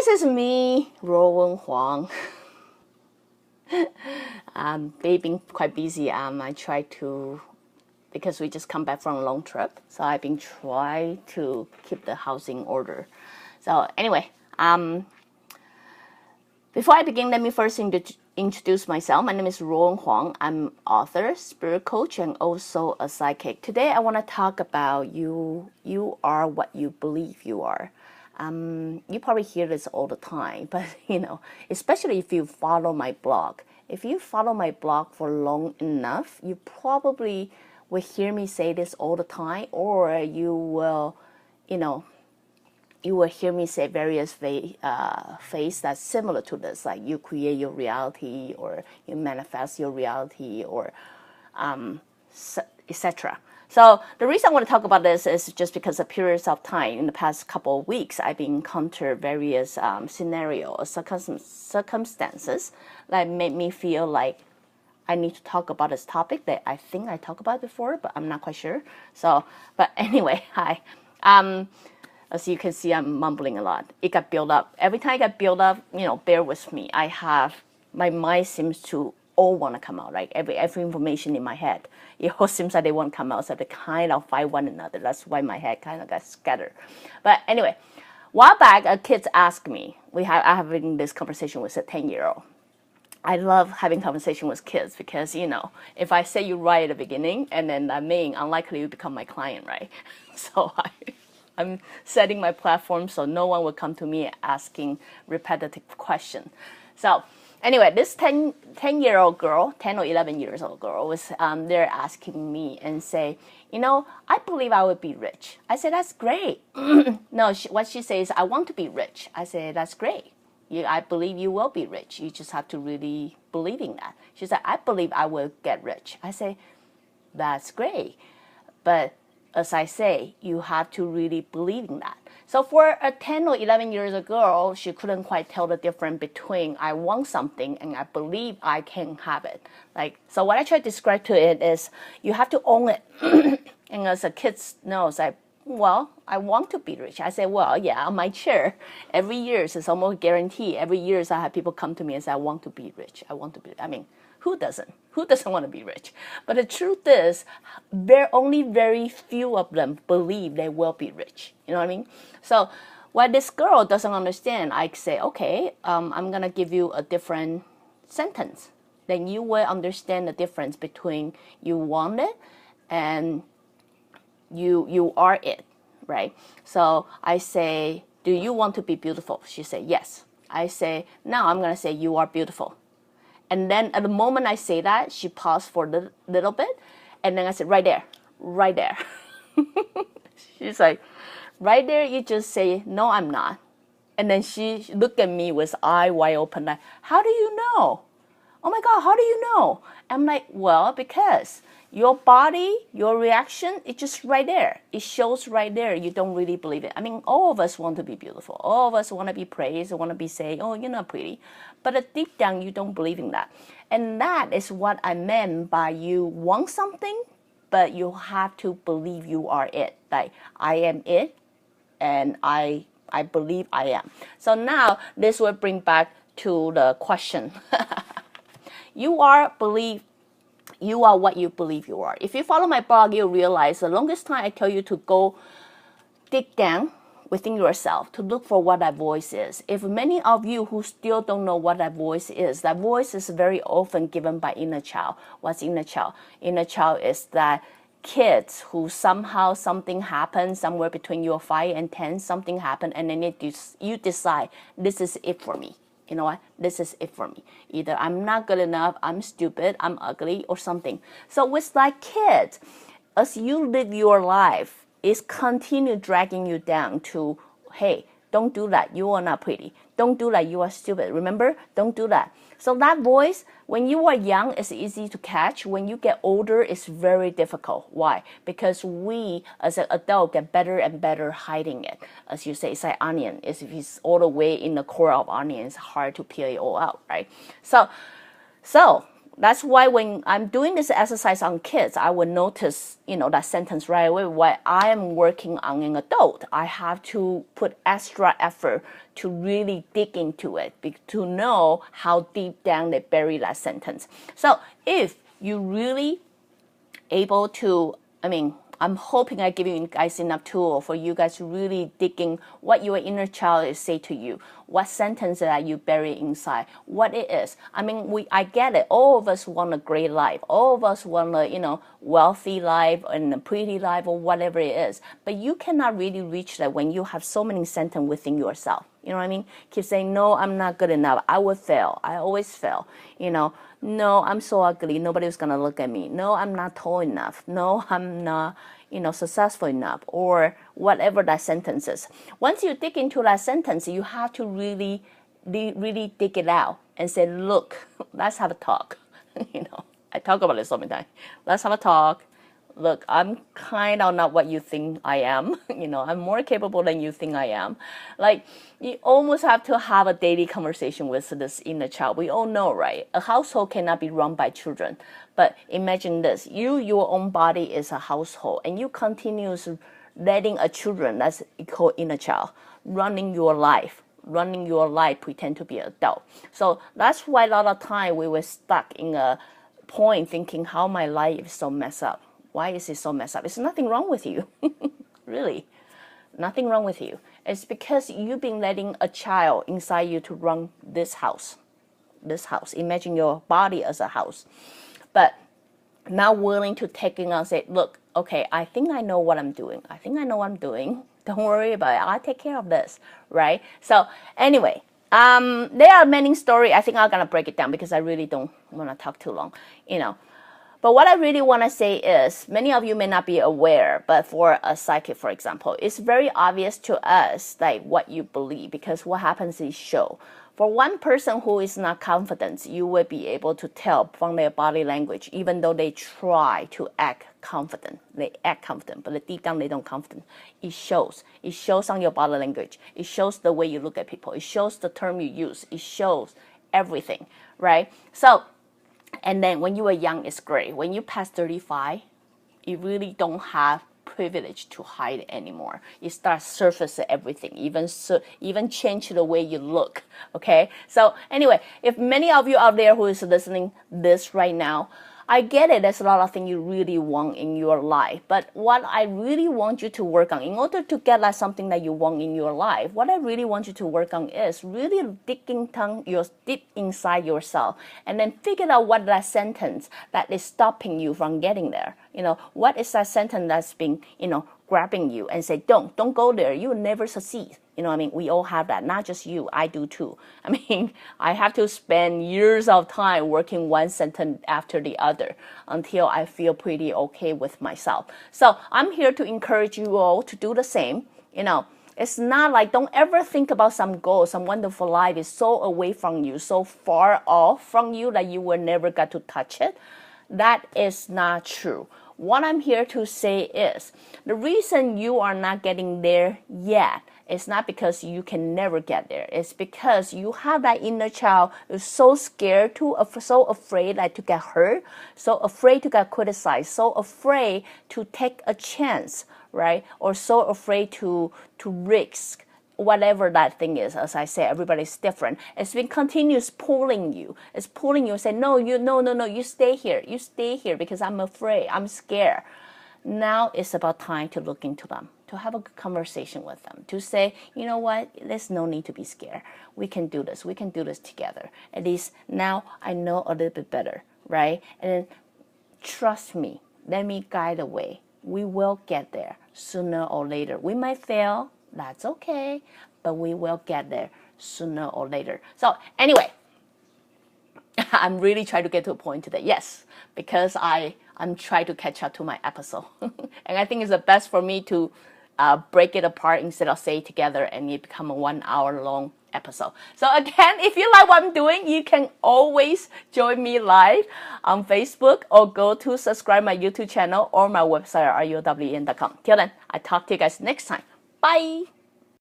is me, Ruowen Huang. They've been quite busy. I try to, because we just come back from a long trip, so I've been trying to keep the house in order. So anyway, before I begin, let me first introduce myself. My name is Ruowen Huang. I'm author, spirit coach, and also a psychic. Today, I want to talk about you. You are what you believe you are. You probably hear this all the time, but especially if you follow my blog. If you follow my blog for long enough, you probably will hear me say this all the time, or you will hear me say various phrases that's similar to this, like you create your reality, or you manifest your reality, or etc. So the reason I want to talk about this is just because of periods of time in the past couple of weeks, I've encountered various scenarios, circumstances that made me feel like I need to talk about this topic that I think I talked about before, but I'm not quite sure. So, but anyway, hi. As you can see, I'm mumbling a lot. It got built up. Every time it got built up, bear with me. My mind seems to all want to come out, right? Every information in my head, it all seems like they want to come out, so they kind of fight one another. That's why my head kind of got scattered. But anyway, a while back, a kid asked me, I having this conversation with a 10-year-old. I love having conversation with kids because, if I say you right at the beginning, and then that means unlikely you become my client, right? So I'm setting my platform so no one will come to me asking repetitive questions. So anyway, this 10-year-old girl, 10 or 11 years old girl, was there asking me and say, I believe I would be rich. I said, that's great. No, what she says, I want to be rich. I said, that's great. I believe you will be rich. You just have to really believe in that. She said, I believe I will get rich. I say, that's great. But as I say, you have to really believe in that. So for a 10 or 11 years old girl, she couldn't quite tell the difference between I want something and I believe I can have it. So what I try to describe to it is you have to own it. And as a kid knows, I want to be rich. I say, on my chair, every year it's almost guaranteed. Every year I have people come to me and say, I want to be rich. Who doesn't? Who doesn't want to be rich? But the truth is, only very few of them believe they will be rich. You know what I mean? So what this girl doesn't understand, I say, okay, I'm going to give you a different sentence. Then you will understand the difference between you want it and you are it, right? So I say, do you want to be beautiful? She said, yes. I say, now I'm going to say you are beautiful. And then at the moment I say that, she paused for a little bit. And then I said, right there, right there. She's like, right there, you just say, no, I'm not. And then she looked at me with eye wide open, like, how do you know? Oh my God, how do you know? I'm like, well, because your body, your reaction, it's just right there. It shows right there. You don't really believe it. All of us want to be beautiful. All of us want to be praised, want to be saying, oh, you're not pretty. But deep down, you don't believe in that. And that is what I meant by you want something, but you have to believe you are it. Like, I am it, and I believe I am. So now, this will bring back to the question. You are what you believe you are. If you follow my blog, you'll realize the longest time I tell you to go dig down within yourself to look for what that voice is. If many of you who still don't know what that voice is very often given by inner child. What's inner child? Inner child is that kids who somehow something happened somewhere between your 5 and 10, something happened, and then you decide, this is it for me. You know what? This is it for me. Either I'm not good enough, I'm stupid, I'm ugly, or something. So with that kid, as you live your life, it's continue dragging you down to, hey, don't do that. You are not pretty. Don't do that. You are stupid. Remember? Don't do that. So that voice, when you are young, is easy to catch. When you get older, it's very difficult. Why? Because we, as an adult, get better and better hiding it. As you say, it's like onion. If it's all the way in the core of onion, it's hard to peel it all out, right? So That's why when I'm doing this exercise on kids, I will notice, that sentence right away. While I am working on an adult, I have to put extra effort to really dig into it, to know how deep down they bury that sentence. So if you really able to, I'm hoping I give you guys enough tool for you guys to really dig in what your inner child is say to you, what sentence that you bury inside, what it is. I get it. All of us want a great life. All of us want a, wealthy life and a pretty life or whatever it is. But you cannot really reach that when you have so many sentences within yourself. You know what I mean? Keep saying, no, I'm not good enough. I will fail. I always fail. No, I'm so ugly. Nobody's going to look at me. No, I'm not tall enough. No, I'm not, successful enough, or whatever that sentence is. Once you dig into that sentence, you have to really dig it out and say, look, let's have a talk. I talk about it so many times. Let's have a talk. Look, I'm kind of not what you think I am. I'm more capable than you think I am. Like, you almost have to have a daily conversation with this inner child. We all know, right? A household cannot be run by children. But imagine this. Your own body is a household, and you continue letting a children, that's called inner child, running your life, pretend to be an adult. So that's why a lot of time we were stuck in a point thinking how my life is so messed up. Why is it so messed up? There's nothing wrong with you. Really. Nothing wrong with you. It's because you've been letting a child inside you to run this house. Imagine your body as a house. But not willing to take it and say, look, okay, I think I know what I'm doing. Don't worry about it. I'll take care of this, right? So anyway, there are many stories. I think I'm going to break it down because I really don't want to talk too long, But what I really want to say is, many of you may not be aware, but for a psychic, for example, it's very obvious to us like what you believe, because what happens is show. For one person who is not confident, you will be able to tell from their body language, even though they try to act confident. They act confident, but deep down they don't confident. It shows. It shows on your body language. It shows the way you look at people. It shows the term you use. It shows everything, right? So, and then when you were young, it's great. When you pass 35, you really don't have privilege to hide anymore. You start surfacing everything, even change the way you look. Okay. So anyway, if many of you out there who is listening this right now, I get it. There's a lot of things you really want in your life. But what I really want you to work on, in order to get like something that you want in your life, what I really want you to work on is really digging deep inside yourself, and then figure out what that sentence that is stopping you from getting there. What is that sentence that's been, grabbing you and say, don't go there. You will never succeed. We all have that. Not just you. I do too. I have to spend years of time working one sentence after the other until I feel pretty okay with myself. So I'm here to encourage you all to do the same. It's not like, don't ever think about some goal, some wonderful life is so away from you, so far off from you that you will never get to touch it. That is not true. What I'm here to say is, the reason you are not getting there yet is not because you can never get there. It's because you have that inner child who's so scared so afraid to get hurt, so afraid to get criticized, so afraid to take a chance, right? Or so afraid to risk whatever that thing is. As I say, everybody's different. It's been continuous pulling you. It's pulling you and say, no, you stay here. You stay here because I'm afraid. I'm scared. Now it's about time to look into them, to have a good conversation with them, to say, you know what, there's no need to be scared. We can do this. We can do this together. At least now I know a little bit better, right? And then trust me. Let me guide the way. We will get there sooner or later. We might fail. That's okay, but we will get there sooner or later. So anyway, I'm really trying to get to a point today. Yes, because I'm trying to catch up to my episode. And I think it's the best for me to break it apart instead of say it together and it become a 1 hour long episode. So again, if you like what I'm doing, you can always join me live on Facebook or go to subscribe my YouTube channel or my website at ruowen.com. Till then, I talk to you guys next time. Bye.